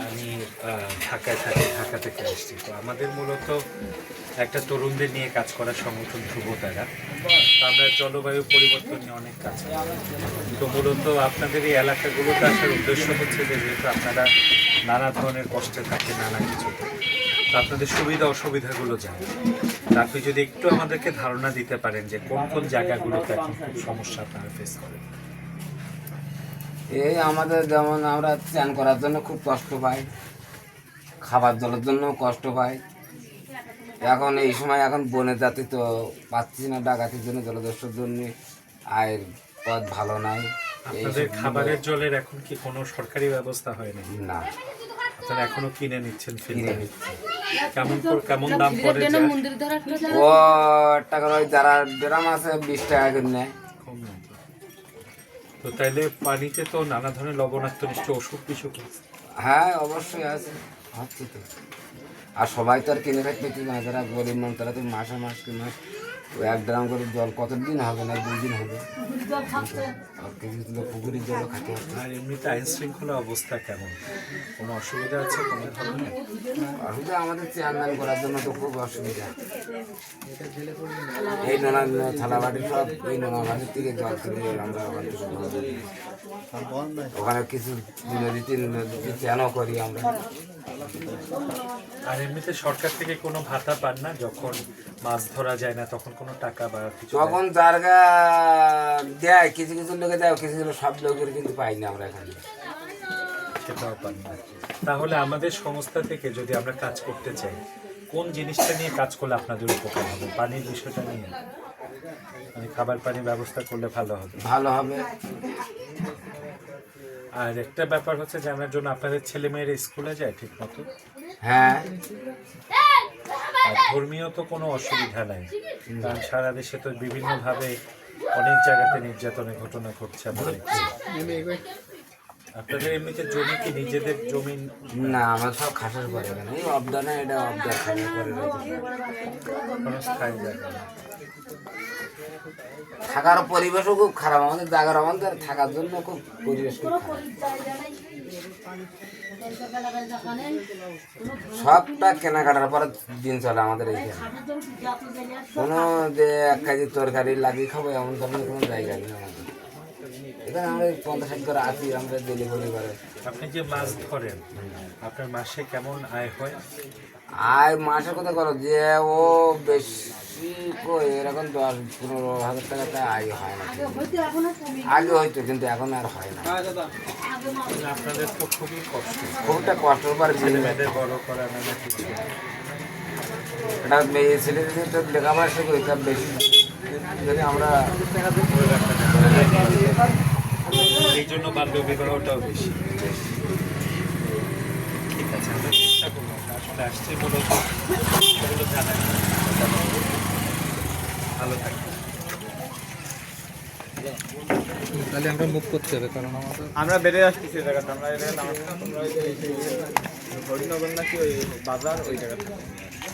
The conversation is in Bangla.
আমি ঢাকায় থাকি, ঢাকা থেকে আসছি। তো আমাদের মূলত একটা তরুণদের নিয়ে কাজ করা সংগঠন ধ্রুবতারা। তো আমরা জলবায়ু পরিবর্তন নিয়ে অনেক কাজ করি। তো মূলত আপনাদের এই এলাকাগুলোতে আসার উদ্দেশ্য হচ্ছে যে যেহেতু আপনারা নানা ধরনের কষ্টে থাকে নানা কিছুতে, তো আপনাদের সুবিধা অসুবিধাগুলো জানেন। আপনি যদি একটু আমাদেরকে ধারণা দিতে পারেন যে কোন কোন জায়গাগুলোতে এখন খুব সমস্যা আপনারা ফেস করেন। এই আমাদের যেমন আমরা চান করার জন্য খুব কষ্ট পাই, খাবার জলের জন্য কষ্ট পাই। এখন এই সময় এখন বনে যাতে তো পাচ্ছি না, ডাকাতির জন্য জলদস্যুর জন্য আয়ের পথ ভালো নাই। আপনাদের খাবারের জলের এখন কি কোনো সরকারি ব্যবস্থা হয়নি? না, আপনারা এখনো কিনে নিচ্ছেন? কিনে নিচ্ছি। কেমন দাম পড়ে যায়? ও টাকা ওই যারা ড্রাম আছে 20 টাকা করে নেয়। তো তাইলে পানিতে তো নানা ধরনের লবণাক্ত নিশ্চয় ওষুধ বিসুখ আছে। হ্যাঁ অবশ্যই আছে, হচ্ছে তো। আর সবাই তো আর কিনে রাখতে কি না, যারা গরিব মানুষ তারা তো মাসে মাস কিনে ওই 1 ড্রাম করে জল কতদিন হবে না, 2 দিন হবে। আর কিছু তো পুকুরের জলও খাতে হবে। আর এমনিতে আইন শৃঙ্খলা অবস্থা কেমন? কোনো অসুবিধা আছে কোনো ধরনের? অসুবিধা আমাদের চেয়ারম্যান করার জন্য তো খুব অসুবিধা। এই নোনা থালাবাটি সব এই নোনা বাড়ির থেকে জল তুলে আমরা ওখানে কিছু নদীতে চানও করি আমরা। আর এমনিতে সরকার থেকে কোনো ভাতা পান না যখন মাছ ধরা যায় না, তখন কোনো টাকা বা কিছু? তখন জায়গা দেয়, কিছু কিছু লোকে দেয়, কিছু কিছু সব লোকের কিন্তু পাই না আমরা এখানে। সেটাও পান না। তাহলে আমাদের সংস্থা থেকে যদি আমরা কাজ করতে চাই, কোন জিনিসটা নিয়ে কাজ করলে আপনাদের উপকার হবে? পানির বিষয়টা নিয়ে, মানে খাবার পানির ব্যবস্থা করলে ভালো হবে। ভালো হবে। আর একটা ব্যাপার হচ্ছে জানার জন্য আপনাদের ছেলে মেয়েরা স্কুলে যায় ঠিক মতো? হ্যাঁ। আর ধর্মীয় তো কোনো অসুবিধা নাই, কারণ সারা দেশে তো বিভিন্নভাবে অনেক জায়গাতে নির্যাতনের ঘটনা ঘটছে। আপনাদের এমনিতে জমি কি নিজেদের জমি? না, আমরা সব খাসের পরে এখানে এই অবদা না, এটা অবদা খাসের পরে কোনো স্থায়ী জায়গা না। থাকার পরিবেশও খুব খারাপ, আমাদের জায়গার আমাদের থাকার জন্য খুব পরিবেশ খুব খারাপ। সবটা কেনাকাটার পরে দিন চলে আমাদের এইখানে। কোনো যে 1 কেজি তরকারি লাগিয়ে খাবো এমন ধরনের কোনো জায়গা নেই আমাদের এখানে। আমরা 50-60 করে আছি, আমরা ডেলিভারি করে। আপনি যে মাছ ধরেন, আপনার মাসে কেমন আয় হয়? আয় মাসে কথা করো যে ও বেশি এরকম 10-15 হাজার টাকা আয় হয় না। আগে হয়তো, কিন্তু এখন আর হয় না। আপনাদের তো খুবই কষ্ট, খুবটা কষ্টের পর ছেলেমেয়েদের বড় করা নানা কিছু। এটা মেয়ে ছেলেদের তো লেখাপড়া শেখে, ওইটা বেশি যদি আমরা এই জন্য বাল্য বিবাহটাও বেশি। ঠিক আছে, আমরা চেষ্টা করবো। আসলে আসছে মূলত সেগুলো জানাই। ভালো থাকবে। তাহলে আমরা মুভ করতে হবে, কারণ আমরা বেড়ে আসতেছি জায়গাটা। আমরা হরিনগর নাকি ওই বাজার ওই জায়গাটা।